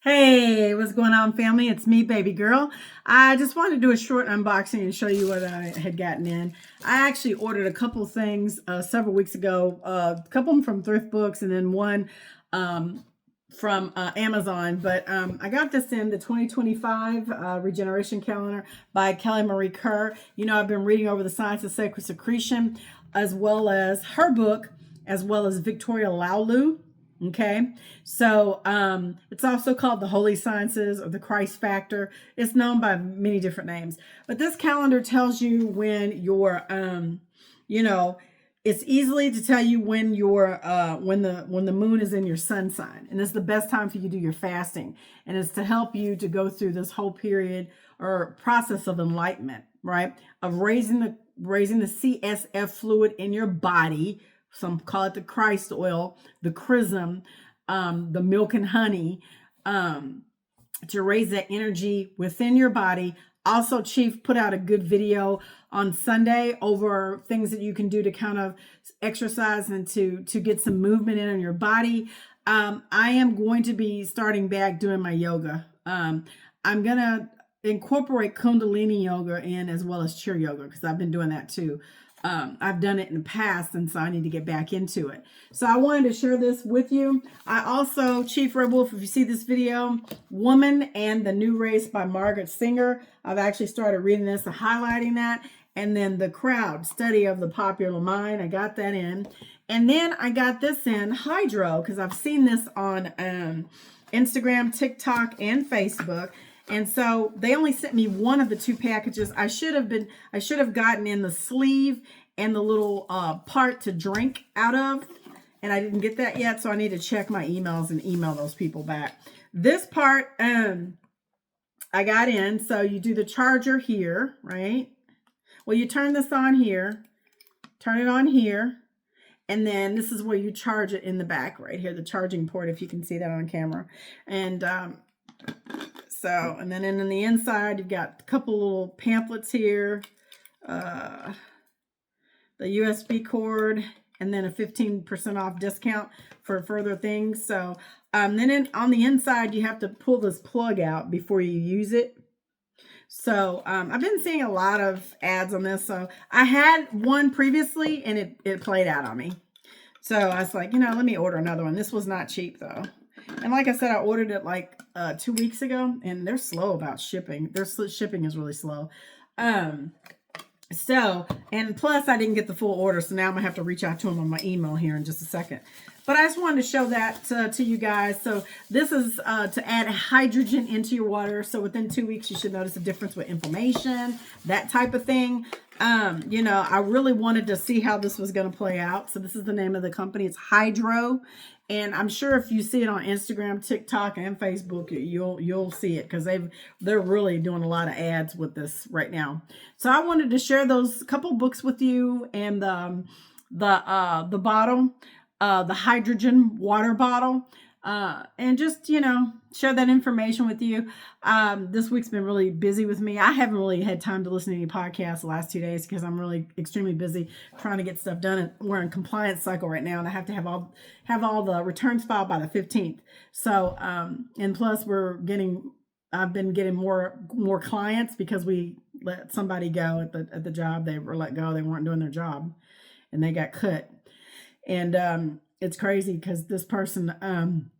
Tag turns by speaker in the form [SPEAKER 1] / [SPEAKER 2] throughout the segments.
[SPEAKER 1] Hey, what's going on, family? It's me, baby girl. I just wanted to do a short unboxing and show you what I had gotten in. I actually ordered a couple things several weeks ago, a couple of them from Thrift Books and then one from Amazon. But I got this in the 2025 Regeneration Calendar by Kelly Marie Kerr. You know, I've been reading over the Science of Sacred Secretion, as well as her book, as well as Victoria Laulu. Okay, so it's also called the Holy Sciences or the Christ Factor. It's known by many different names, but this calendar tells you when you're, you know, it's easily to tell you when you're when the moon is in your sun sign, and it's the best time for you to do your fasting, and it's to help you to go through this whole period or process of enlightenment, right? Of raising the CSF fluid in your body. Some call it the Christ oil, the chrism, the milk and honey, to raise that energy within your body. Also, Chief put out a good video on Sunday over things that you can do to kind of exercise and to get some movement in your body. I am going to be starting back doing my yoga. I'm going to incorporate Kundalini yoga in as well as cheer yoga because I've been doing that too. I've done it in the past, and so I need to get back into it. So I wanted to share this with you. I also, Chief Red Wolf, if you see this video, Woman and the New Race by Margaret Singer. I've actually started reading this and highlighting that. And then The Crowd, Study of the Popular Mind. I got that in. And then I got this in, Hydro, because I've seen this on Instagram, TikTok, and Facebook. And so they only sent me one of the two packages. I should have gotten in the sleeve and the little part to drink out of, and I didn't get that yet. So I need to check my emails and email those people back. This part I got in. So you do the charger here, right? Well, you turn this on here, turn it on here, and then this is where you charge it in the back right here, the charging port, if you can see that on camera. And so, and then in the inside, you've got a couple little pamphlets here, the USB cord, and then a 15% off discount for further things. So, then on the inside, you have to pull this plug out before you use it. So, I've been seeing a lot of ads on this. So I had one previously and it played out on me. So I was like, let me order another one. This was not cheap though. And like I said, I ordered it like 2 weeks ago, and they're slow about shipping. Their shipping is really slow. So, and plus I didn't get the full order, so now I'm gonna have to reach out to them on my email here in just a second. But I just wanted to show that to you guys. So this is to add hydrogen into your water. So within 2 weeks, you should notice a difference with inflammation, that type of thing. I really wanted to see how this was going to play out. So this is the name of the company. It's Hydro. And I'm sure if you see it on Instagram, TikTok, and Facebook, you'll see it because they're really doing a lot of ads with this right now. So I wanted to share those couple books with you and the bottle. The hydrogen water bottle, and just, share that information with you. This week's been really busy with me. I haven't really had time to listen to any podcasts the last 2 days because I'm really extremely busy trying to get stuff done. And we're in compliance cycle right now, and I have to have all the returns filed by the 15th. So, and plus I've been getting more clients because we let somebody go at the job. They were let go. They weren't doing their job and they got cut. And it's crazy because this person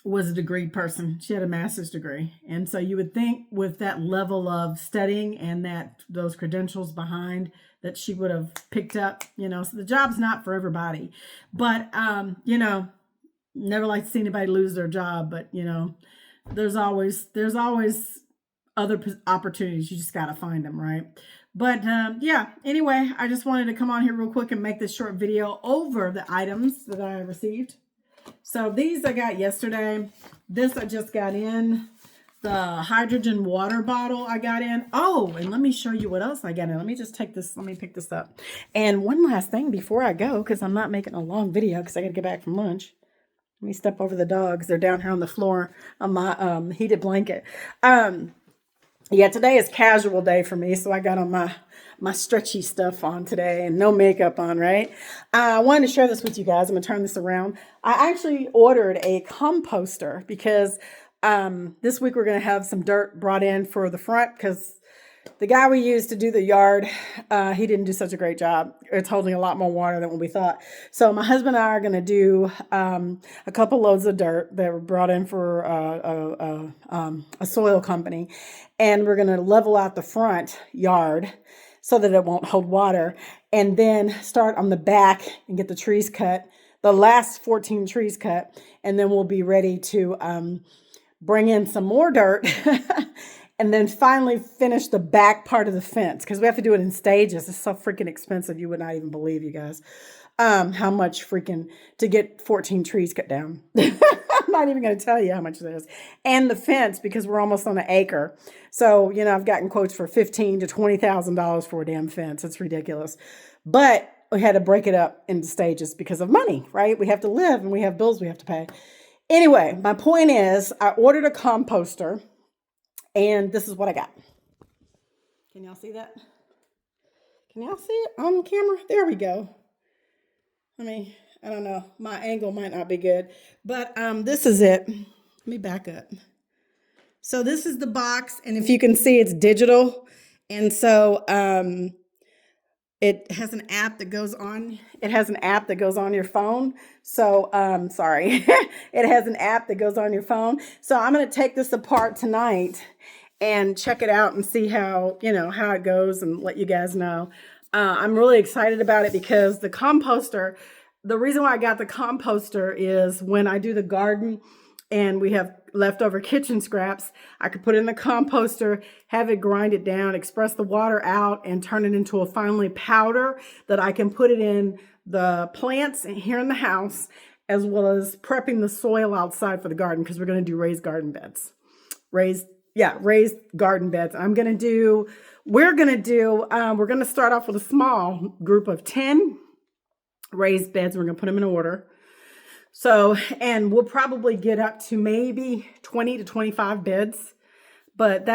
[SPEAKER 1] was a degree person. She had a master's degree. And so you would think with that level of studying and those credentials behind that she would have picked up, so the job's not for everybody. But, never like to see anybody lose their job. But, there's always other opportunities. You just got to find them, right? But anyway, I just wanted to come on here real quick and make this short video over the items that I received. So these I got yesterday. This I just got in. The hydrogen water bottle I got in. Oh, and let me show you what else I got in. Let me pick this up. And one last thing before I go, because I'm not making a long video because I got to get back from lunch. Let me step over the dogs. They're down here on the floor on my heated blanket. Yeah, today is casual day for me, so I got on my stretchy stuff on today and no makeup on, right? I wanted to share this with you guys. I'm going to turn this around. I actually ordered a composter because This week we're going to have some dirt brought in for the front because the guy we used to do the yard, he didn't do such a great job. It's holding a lot more water than what we thought. So my husband and I are going to do a couple loads of dirt that were brought in for a soil company. And we're going to level out the front yard so that it won't hold water. And then start on the back and get the trees cut, the last 14 trees cut. And then we'll be ready to bring in some more dirt. And then finally finish the back part of the fence because we have to do it in stages. It's so freaking expensive. You would not even believe, you guys, how much freaking to get 14 trees cut down. I'm not even going to tell you how much it is. And the fence, because we're almost on an acre. So, you know, I've gotten quotes for $15,000 to $20,000 for a damn fence. It's ridiculous. But we had to break it up into stages because of money, right? We have to live and we have bills we have to pay. Anyway, my point is I ordered a composter. And this is what I got. Can y'all see that? Can y'all see it on camera? There we go. I don't know. My angle might not be good. But this is it. Let me back up. So this is the box. And if you can see, it's digital. And so it has an app that goes on. It has an app that goes on your phone. So, sorry. It has an app that goes on your phone. So I'm going to take this apart tonight and check it out and see how, how it goes and let you guys know. I'm really excited about it because the composter, the reason why I got the composter is when I do the garden and we have leftover kitchen scraps, I could put it in the composter, have it grind it down, express the water out, and turn it into a finely powder that I can put it in the plants here in the house, as well as prepping the soil outside for the garden because we're going to do raised garden beds. Raised garden beds. We're going to start off with a small group of 10 raised beds. We're going to put them in order. So, and we'll probably get up to maybe 20 to 25 beds, but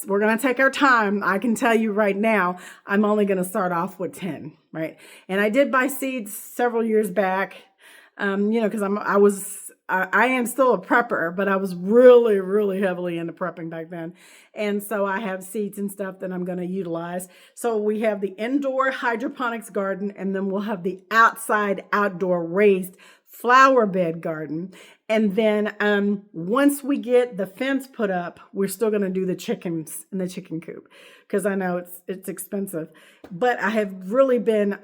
[SPEAKER 1] we're going to take our time. I can tell you right now, I'm only going to start off with 10, right? And I did buy seeds several years back, because I am still a prepper, but I was really, really heavily into prepping back then. And so I have seeds and stuff that I'm going to utilize. So we have the indoor hydroponics garden, and then we'll have the outdoor raised flower bed garden. And then once we get the fence put up, we're still going to do the chickens in the chicken coop because I know it's expensive. But I have really been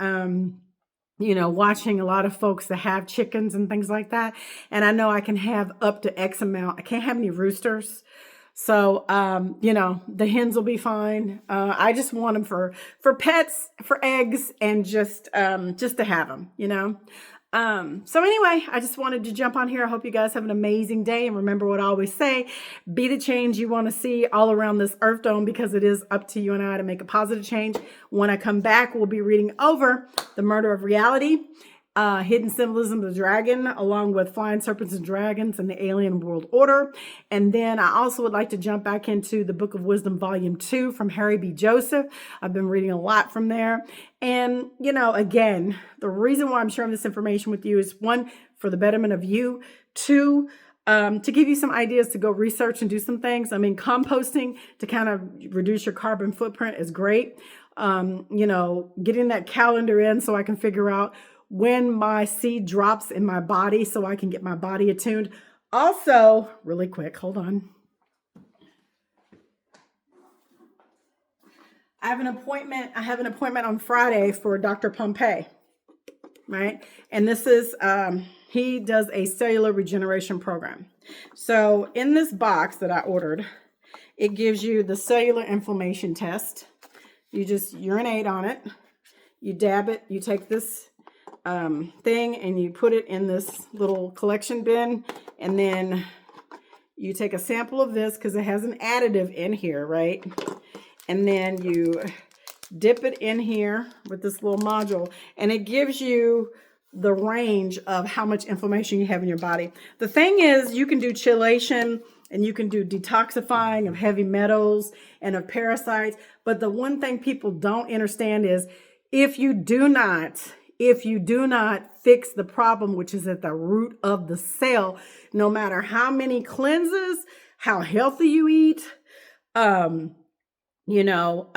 [SPEAKER 1] watching a lot of folks that have chickens and things like that. And I know I can have up to X amount. I can't have any roosters. So, the hens will be fine. I just want them for pets, for eggs, and just to have them, So anyway, I just wanted to jump on here. I hope you guys have an amazing day. And remember what I always say, be the change you want to see all around this earth dome, because it is up to you and I to make a positive change. When I come back, we'll be reading over The Murder of Reality, Hidden Symbolism of the Dragon, along with Flying Serpents and Dragons and the Alien World Order. And then I also would like to jump back into the Book of Wisdom, Volume 2 from Harry B. Joseph. I've been reading a lot from there. And, again, the reason why I'm sharing this information with you is, one, for the betterment of you. Two, to give you some ideas to go research and do some things. Composting to kind of reduce your carbon footprint is great. Getting that calendar in so I can figure out when my seed drops in my body so I can get my body attuned. Also, really quick, hold on. I have an appointment on Friday for Dr. Pompey, right? And this is, he does a cellular regeneration program. So in this box that I ordered, it gives you the cellular inflammation test. You just urinate on it. You dab it. You take this thing and you put it in this little collection bin, and then you take a sample of this because it has an additive in here, right? And then you dip it in here with this little module, and it gives you the range of how much inflammation you have in your body. The thing is, you can do chelation and you can do detoxifying of heavy metals and of parasites. But the one thing people don't understand is if you do not if you do not fix the problem, which is at the root of the cell. No matter how many cleanses, how healthy you eat, um, you know,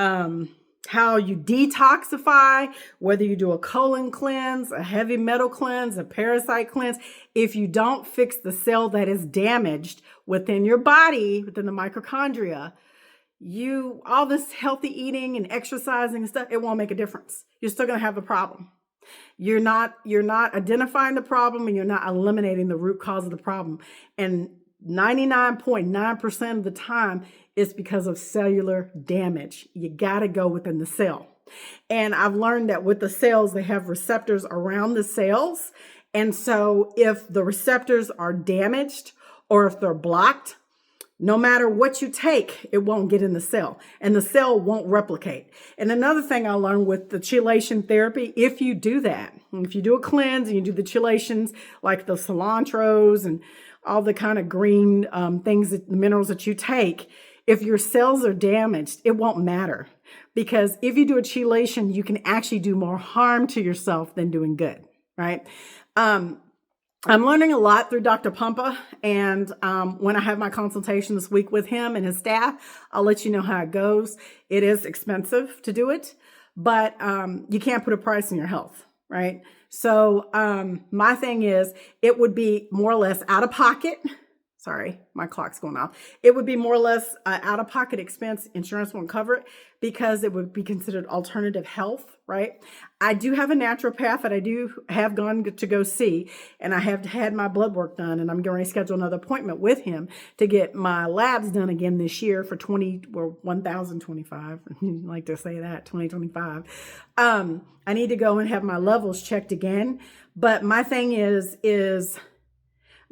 [SPEAKER 1] how you detoxify, whether you do a colon cleanse, a heavy metal cleanse, a parasite cleanse, if you don't fix the cell that is damaged within your body, within the mitochondria, all this healthy eating and exercising and stuff, it won't make a difference. You're still going to have a problem. You're not identifying the problem, and you're not eliminating the root cause of the problem. And 99.9% of the time, it's because of cellular damage. You got to go within the cell. And I've learned that with the cells, they have receptors around the cells. And so if the receptors are damaged or if they're blocked, no matter what you take, it won't get in the cell, and the cell won't replicate. And another thing I learned with the chelation therapy, if you do that, if you do a cleanse and you do the chelations, like the cilantros and all the kind of green things, the minerals that you take, if your cells are damaged, it won't matter. Because if you do a chelation, you can actually do more harm to yourself than doing good, right? I'm learning a lot through Dr. Pumpa, and when I have my consultation this week with him and his staff, I'll let you know how it goes. It is expensive to do it, but you can't put a price on your health, right? So my thing is, it would be more or less out of pocket. Sorry, my clock's going off. It would be more or less out-of-pocket expense. Insurance won't cover it because it would be considered alternative health, right? I do have a naturopath that I do have gone to go see, and I have had my blood work done, and I'm going to schedule another appointment with him to get my labs done again this year for 1,025. I like to say that, 2025. I need to go and have my levels checked again, but my thing is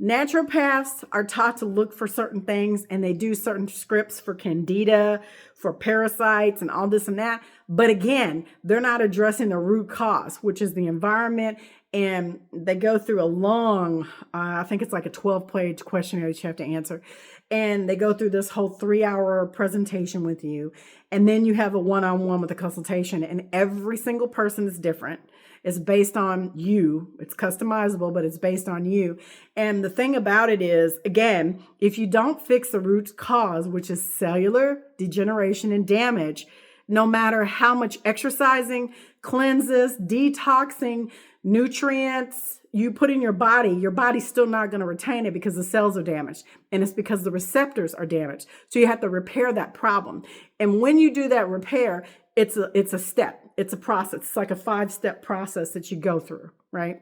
[SPEAKER 1] naturopaths are taught to look for certain things, and they do certain scripts for candida, for parasites, and all this and that. But again, they're not addressing the root cause, which is the environment. And they go through a long, I think it's like a 12-page questionnaire that you have to answer. And they go through this whole 3-hour presentation with you. And then you have a one-on-one with a consultation. And every single person is different. It's based on you. It's customizable, but it's based on you. And the thing about it is, again, if you don't fix the root cause, which is cellular degeneration and damage, no matter how much exercising, cleanses, detoxing, nutrients you put in your body's still not going to retain it because the cells are damaged, and it's because the receptors are damaged. So you have to repair that problem. And when you do that repair, it's a step, it's a process. It's like a 5-step process that you go through, right?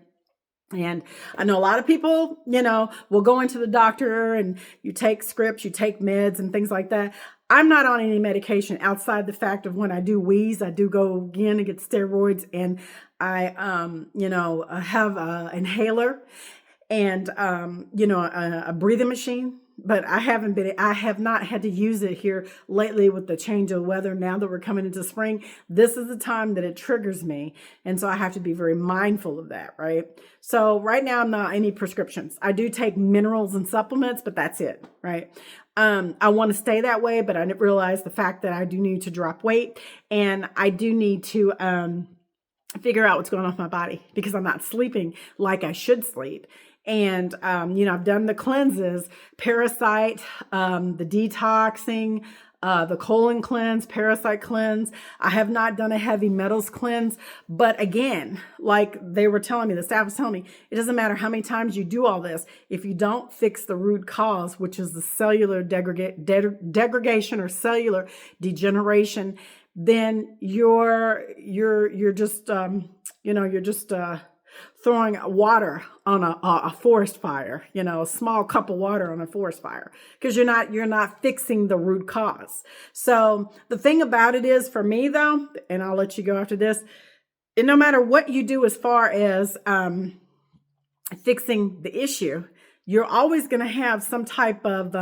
[SPEAKER 1] And I know a lot of people, will go into the doctor and you take scripts, you take meds and things like that. I'm not on any medication outside the fact of when I do wheeze, I do go again and get steroids, and I, have an inhaler and, a breathing machine. But I have not had to use it here lately with the change of weather. Now that we're coming into spring, this is the time that it triggers me. And so I have to be very mindful of that, right? So right now I'm not any prescriptions. I do take minerals and supplements, but that's it, right? I want to stay that way, but I didn't realize the fact that I do need to drop weight, and I do need to figure out what's going on with my body because I'm not sleeping like I should sleep. And, I've done the cleanses, parasite, the detoxing, the colon cleanse, parasite cleanse. I have not done a heavy metals cleanse, but again, like they were telling me, the staff was telling me, it doesn't matter how many times you do all this. If you don't fix the root cause, which is the cellular degradation or cellular degeneration, then you're just, throwing water on a forest fire, a small cup of water on a forest fire, because you're not fixing the root cause. So the thing about it is, for me though, and I'll let you go after this, and no matter what you do as far as fixing the issue, you're always going to have some type of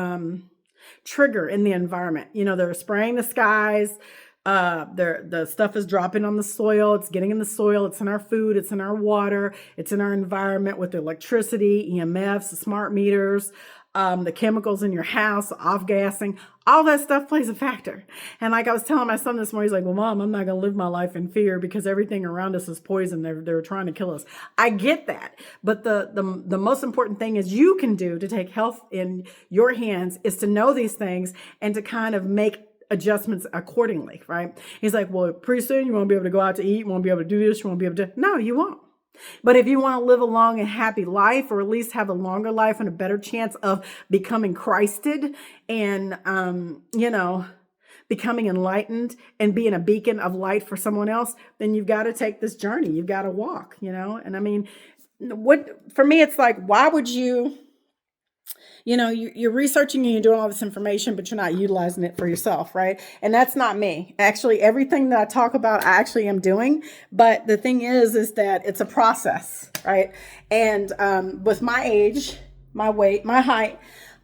[SPEAKER 1] trigger in the environment. They're spraying the skies. The stuff is dropping on the soil. It's getting in the soil. It's in our food. It's in our water. It's in our environment with electricity, EMFs, smart meters, the chemicals in your house, off-gassing, all that stuff plays a factor. And like I was telling my son this morning, he's like, well, Mom, I'm not going to live my life in fear because everything around us is poison. They're trying to kill us. I get that. But the most important thing is you can do to take health in your hands is to know these things and to kind of make adjustments accordingly, right? He's like, well, pretty soon you won't be able to go out to eat. You won't be able to do this. You won't be able to. No, you won't. But if you want to live a long and happy life, or at least have a longer life and a better chance of becoming Christed and, becoming enlightened and being a beacon of light for someone else, then you've got to take this journey. You've got to walk, And I mean, for me, it's like, why would you, you're researching and you're doing all this information, but you're not utilizing it for yourself, right? And that's not me. Actually, everything that I talk about, I actually am doing. But the thing is that it's a process, right? And with my age, my weight, my height,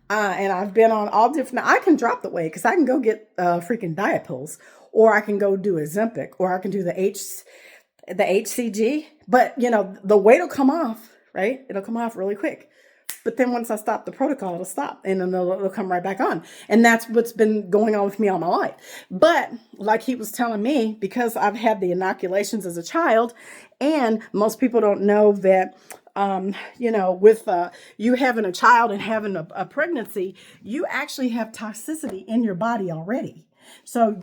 [SPEAKER 1] and I've been on all different, I can drop the weight because I can go get freaking diet pills, or I can go do Ozempic, or I can do the HCG. But, the weight will come off, right? It'll come off really quick. But then once I stop the protocol, it'll stop and then it'll come right back on. And that's what's been going on with me all my life. But like he was telling me, because I've had the inoculations as a child, and most people don't know that, with you having a child and having a pregnancy, you actually have toxicity in your body already. So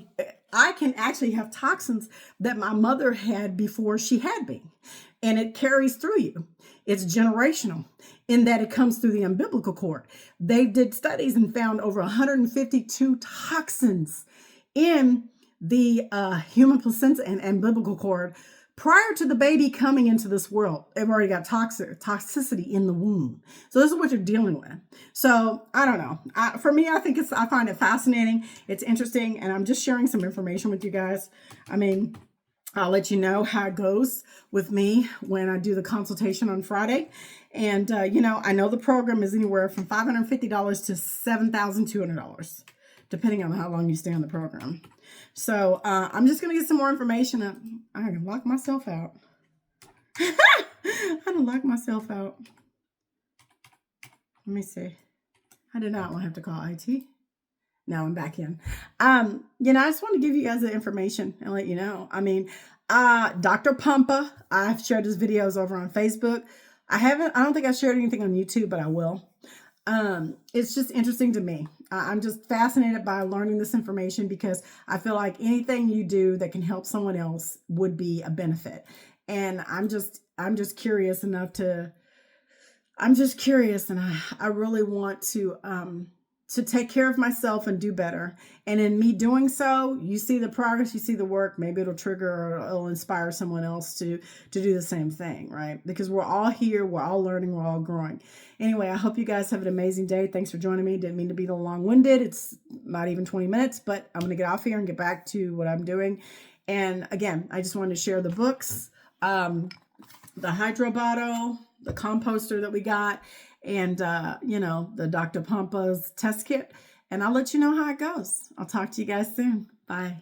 [SPEAKER 1] I can actually have toxins that my mother had before she had me. And it carries through you. It's generational in that it comes through the umbilical cord. They did studies and found over 152 toxins in the human placenta and umbilical cord prior to the baby coming into this world. They've already got toxicity in the womb. So this is what you're dealing with. So I don't know. For me, I find it fascinating. It's interesting. And I'm just sharing some information with you guys. I mean, I'll let you know how it goes with me when I do the consultation on Friday. And, I know the program is anywhere from $550 to $7,200, depending on how long you stay on the program. So I'm just going to get some more information. I can lock myself out. I done locked myself out. Let me see. I did not want to have to call IT. Now I'm back in. I just want to give you guys the information and let you know. I mean, Dr. Pumpa, I've shared his videos over on Facebook. I don't think I shared anything on YouTube, but I will. It's just interesting to me. I'm just fascinated by learning this information because I feel like anything you do that can help someone else would be a benefit. And I'm just curious and I really want to take care of myself and do better. And in me doing so, you see the progress, you see the work, maybe it'll trigger or it'll inspire someone else to do the same thing, right? Because we're all here, we're all learning, we're all growing. Anyway, I hope you guys have an amazing day. Thanks for joining me. Didn't mean to be long-winded. It's not even 20 minutes, but I'm going to get off here and get back to what I'm doing. And again, I just wanted to share the books, the Hydro Bottle, the composter that we got, and, the Dr. Pumpa's test kit. And I'll let you know how it goes. I'll talk to you guys soon. Bye.